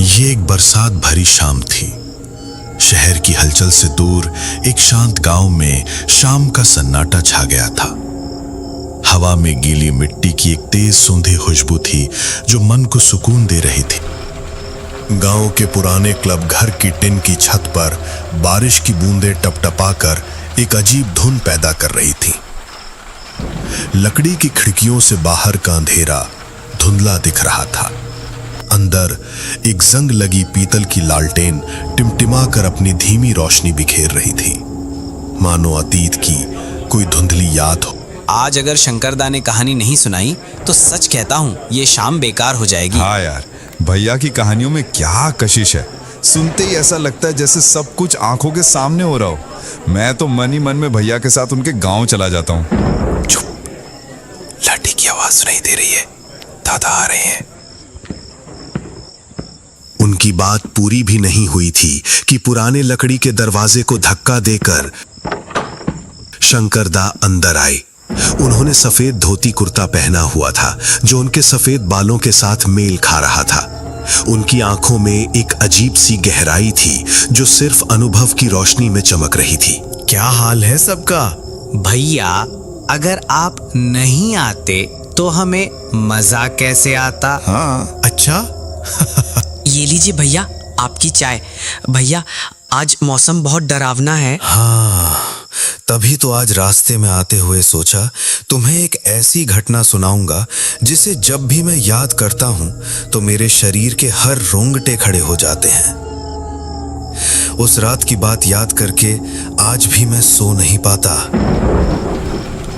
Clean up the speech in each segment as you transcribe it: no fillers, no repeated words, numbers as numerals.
ये एक बरसात भरी शाम थी। शहर की हलचल से दूर एक शांत गांव में शाम का सन्नाटा छा गया था। हवा में गीली मिट्टी की एक तेज सूंधी खुशबू थी जो मन को सुकून दे रही थी। गांव के पुराने क्लब घर की टिन की छत पर बारिश की बूंदें टपटपाकर एक अजीब धुन पैदा कर रही थी। लकड़ी की खिड़कियों से बाहर का अंधेरा धुंधला दिख रहा था। अंदर एक जंग लगी पीतल की लालटेन टिमटिमा कर अपनी धीमी रोशनी बिखेर रही थी, मानो अतीत की कोई धुंधली याद हो। आज अगर शंकरदा ने कहानी नहीं सुनाई तो सच कहता हूँ ये शाम बेकार हो जाएगी। हाँ यार, भैया की कहानियों में क्या कशिश है। सुनते ही ऐसा लगता है जैसे सब कुछ आंखों के सामने हो रहा हो। मैं तो मन ही मन में भैया के साथ उनके गांव चला जाता हूँ। चुप, लाठी की आवाज सुनाई दे रही है। दादा आ रहे हैं। उनकी बात पूरी भी नहीं हुई थी कि पुराने लकड़ी के दरवाजे को धक्का देकर शंकरदा अंदर आए। उन्होंने सफेद धोती कुर्ता पहना हुआ था जो उनके सफेद बालों के साथ मेल खा रहा था। उनकी आंखों में एक अजीब सी गहराई थी जो सिर्फ अनुभव की रोशनी में चमक रही थी। क्या हाल है सबका? भैया अगर आप नहीं आते तो हमें मजा कैसे आता? हाँ। अच्छा। ये लीजिए भैया आपकी चाय। भैया आज मौसम बहुत डरावना है। हाँ, तभी तो आज रास्ते में आते हुए सोचा तुम्हें एक ऐसी घटना सुनाऊंगा जिसे जब भी मैं याद करता हूं तो मेरे शरीर के हर रोंगटे खड़े हो जाते हैं। उस रात की बात याद करके आज भी मैं सो नहीं पाता।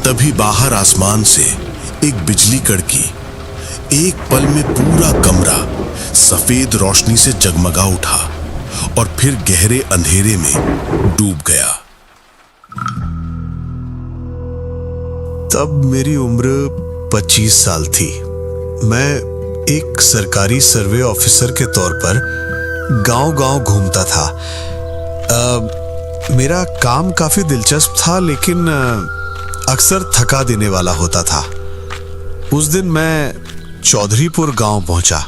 तभी बाहर आसमान से एक बिजली कड़की। एक पल में पूरा कमरा सफेद रोशनी से जगमगा उठा और फिर गहरे अंधेरे में डूब गया। तब मेरी उम्र 25 साल थी। मैं एक सरकारी सर्वे ऑफिसर के तौर पर गांव-गांव घूमता था। मेरा काम काफी दिलचस्प था लेकिन अक्सर थका देने वाला होता था। उस दिन मैं चौधरीपुर गांव पहुंचा।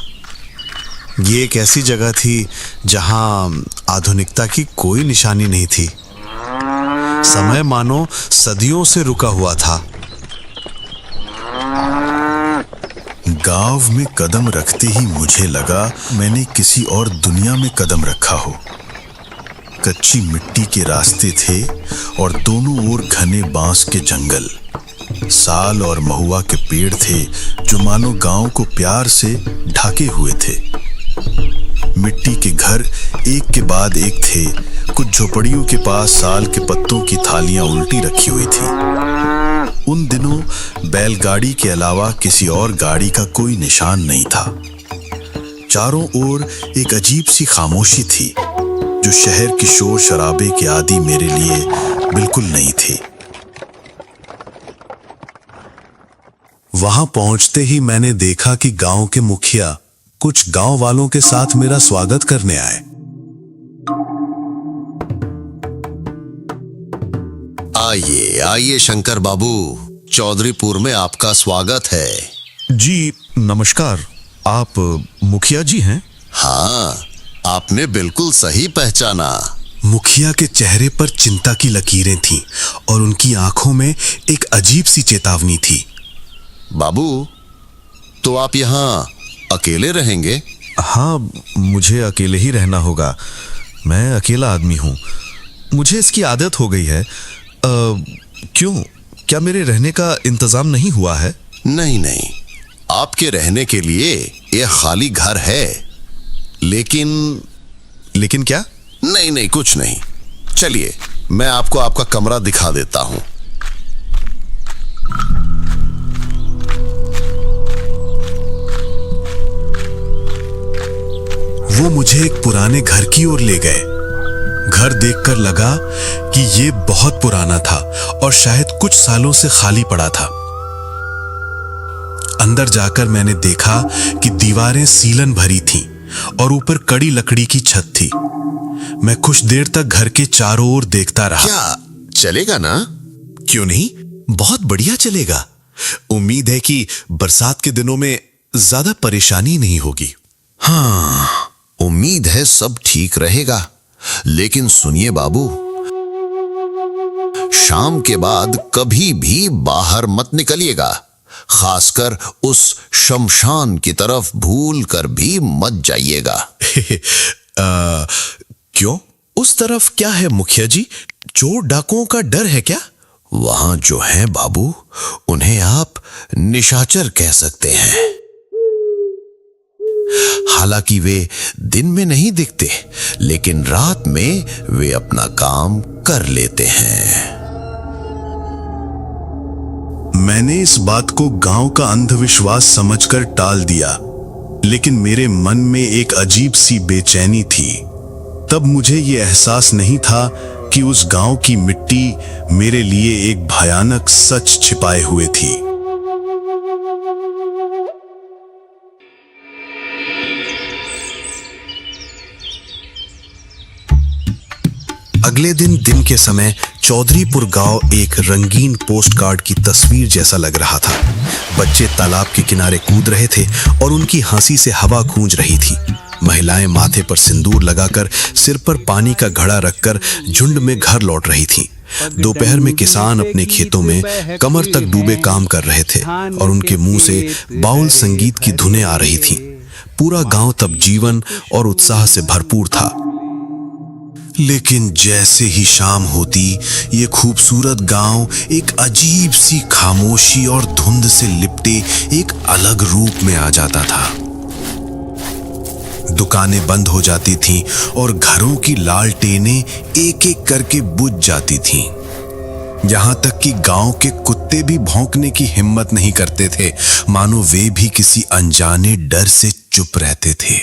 ये एक ऐसी जगह थी जहां आधुनिकता की कोई निशानी नहीं थी। समय मानो सदियों से रुका हुआ था। गांव में कदम रखते ही मुझे लगा मैंने किसी और दुनिया में कदम रखा हो। कच्ची मिट्टी के रास्ते थे और दोनों ओर घने बांस के जंगल। साल और महुआ के पेड़ थे जो मानो गांव को प्यार से ढके हुए थे। मिट्टी के घर एक के बाद एक थे। कुछ झोपड़ियों के पास साल के पत्तों की थालियां उल्टी रखी हुई थी। उन दिनों बैलगाड़ी के अलावा किसी और गाड़ी का कोई निशान नहीं था। चारों ओर एक अजीब सी खामोशी थी जो शहर की शोर शराबे के आदी मेरे लिए बिल्कुल नहीं थी। वहां पहुंचते ही मैंने देखा कि गांव के मुखिया कुछ गांव वालों के साथ मेरा स्वागत करने आए। आइए आइए शंकर बाबू, चौधरीपुर में आपका स्वागत है। जी नमस्कार। आप मुखिया जी हैं? हाँ, आपने बिल्कुल सही पहचाना। मुखिया के चेहरे पर चिंता की लकीरें थीं और उनकी आंखों में एक अजीब सी चेतावनी थी। बाबू, तो आप यहाँ अकेले रहेंगे? हाँ, मुझे अकेले ही रहना होगा। मैं अकेला आदमी हूँ। मुझे इसकी आदत हो गई है। क्यों, क्या मेरे रहने का इंतजाम नहीं हुआ है? नहीं नहीं, आपके रहने के लिए यह खाली घर है। लेकिन क्या? नहीं नहीं, कुछ नहीं। चलिए मैं आपको आपका कमरा दिखा देता हूँ। वो मुझे एक पुराने घर की ओर ले गए। घर देखकर लगा कि ये बहुत पुराना था और शायद कुछ सालों से खाली पड़ा था। अंदर जाकर मैंने देखा कि दीवारें सीलन भरी थीं और ऊपर कड़ी लकड़ी की छत थी। मैं कुछ देर तक घर के चारों ओर देखता रहा। क्या चलेगा ना? क्यों नहीं, बहुत बढ़िया चलेगा। उम्मीद है कि बरसात के दिनों में ज्यादा परेशानी नहीं होगी। हाँ, उम्मीद है सब ठीक रहेगा। लेकिन सुनिए बाबू, शाम के बाद कभी भी बाहर मत निकलिएगा। खासकर उस शमशान की तरफ भूल कर भी मत जाइएगा। क्यों? उस तरफ क्या है मुखिया जी? चोर डाकुओं का डर है क्या? वहां जो है बाबू, उन्हें आप निशाचर कह सकते हैं। हालांकि वे दिन में नहीं दिखते, लेकिन रात में वे अपना काम कर लेते हैं। मैंने इस बात को गांव का अंधविश्वास समझकर टाल दिया, लेकिन मेरे मन में एक अजीब सी बेचैनी थी। तब मुझे ये एहसास नहीं था कि उस गांव की मिट्टी मेरे लिए एक भयानक सच छिपाए हुए थी। अगले दिन के समय चौधरीपुर गांव एक रंगीन पोस्टकार्ड की तस्वीर जैसा लग रहा था। बच्चे तालाब के किनारे कूद रहे थे और उनकी हंसी से हवा गूंज रही थी। महिलाएं माथे पर सिंदूर लगाकर, सिर पर पानी का घड़ा रखकर झुंड में घर लौट रही थीं। दोपहर में किसान अपने खेतों में कमर तक डूबे काम कर रहे थे और उनके मुंह से बाउल संगीत की धुनें आ रही थीं। पूरा गांव तब जीवन और उत्साह से भरपूर था। लेकिन जैसे ही शाम होती, ये खूबसूरत गांव एक अजीब सी खामोशी और धुंध से लिपटे एक अलग रूप में आ जाता था। दुकानें बंद हो जाती थीं और घरों की लालटेनें एक एक करके बुझ जाती थीं। यहां तक कि गांव के कुत्ते भी भौंकने की हिम्मत नहीं करते थे, मानो वे भी किसी अनजाने डर से चुप रहते थे।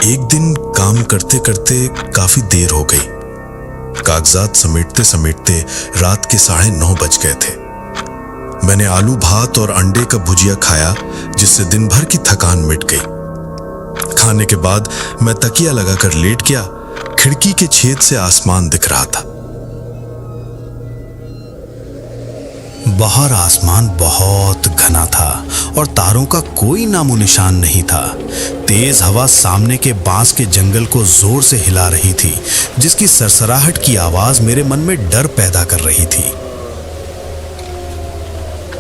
एक दिन काम करते करते काफी देर हो गई। कागजात समेटते समेटते रात के 9:30 बज गए थे। मैंने आलू भात और अंडे का भुजिया खाया, जिससे दिन भर की थकान मिट गई। खाने के बाद मैं तकिया लगाकर लेट गया। खिड़की के छेद से आसमान दिख रहा था। बाहर आसमान बहुत घना था और तारों का कोई नामो निशान नहीं था। तेज हवा सामने के बांस के जंगल को जोर से हिला रही थी, जिसकी सरसराहट की आवाज मेरे मन में डर पैदा कर रही थी।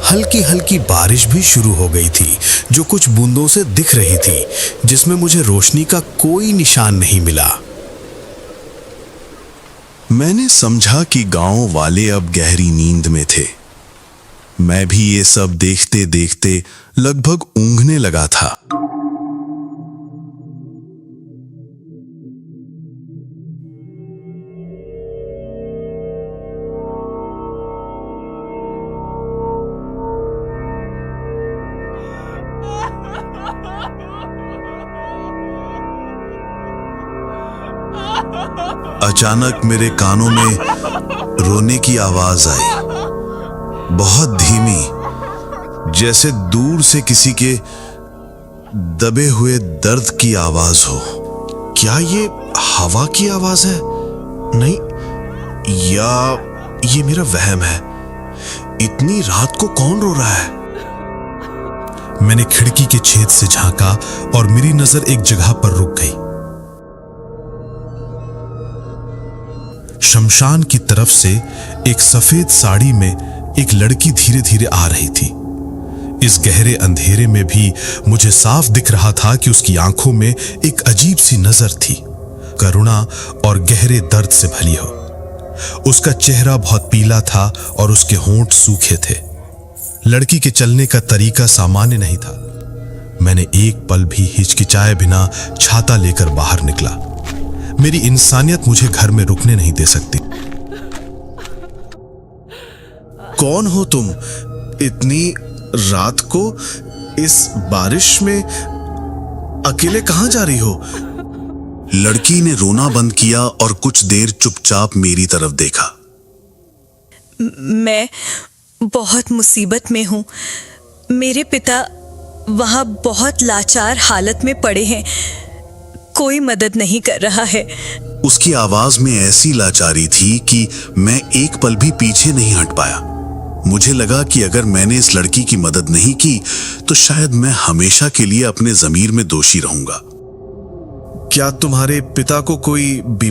हल्की हल्की बारिश भी शुरू हो गई थी, जो कुछ बूंदों से दिख रही थी, जिसमें मुझे रोशनी का कोई निशान नहीं मिला। मैंने समझा कि गांव वाले अब गहरी नींद में थे। मैं भी ये सब देखते देखते लगभग ऊँघने लगा था। अचानक मेरे कानों में रोने की आवाज आई, बहुत धीमी, जैसे दूर से किसी के दबे हुए दर्द की आवाज हो। क्या ये हवा की आवाज है? नहीं, या ये मेरा वहम है? इतनी रात को कौन रो रहा है? मैंने खिड़की के छेद से झांका और मेरी नजर एक जगह पर रुक गई। शमशान की तरफ से एक सफेद साड़ी में एक लड़की धीरे धीरे आ रही थी। इस गहरे अंधेरे में भी मुझे साफ दिख रहा था कि उसकी आंखों में एक अजीब सी नजर थी, करुणा और गहरे दर्द से भली हो। उसका चेहरा बहुत पीला था और उसके होंठ सूखे थे। लड़की के चलने का तरीका सामान्य नहीं था। मैंने एक पल भी हिचकिचाए बिना छाता लेकर बाहर निकला। मेरी इंसानियत मुझे घर में रुकने नहीं दे सकती। कौन हो तुम? इतनी रात को इस बारिश में अकेले कहां जा रही हो? लड़की ने रोना बंद किया और कुछ देर चुपचाप मेरी तरफ देखा। मैं बहुत मुसीबत में हूं। मेरे पिता वहां बहुत लाचार हालत में पड़े हैं। कोई मदद नहीं कर रहा है। उसकी आवाज में ऐसी लाचारी थी कि मैं एक पल भी पीछे नहीं हट पाया। मुझे लगा कि अगर मैंने इस लड़की की मदद नहीं की तो शायद मैं हमेशा के लिए अपने ज़मीर में दोषी रहूंगा। क्या तुम्हारे पिता को कोई बीमारी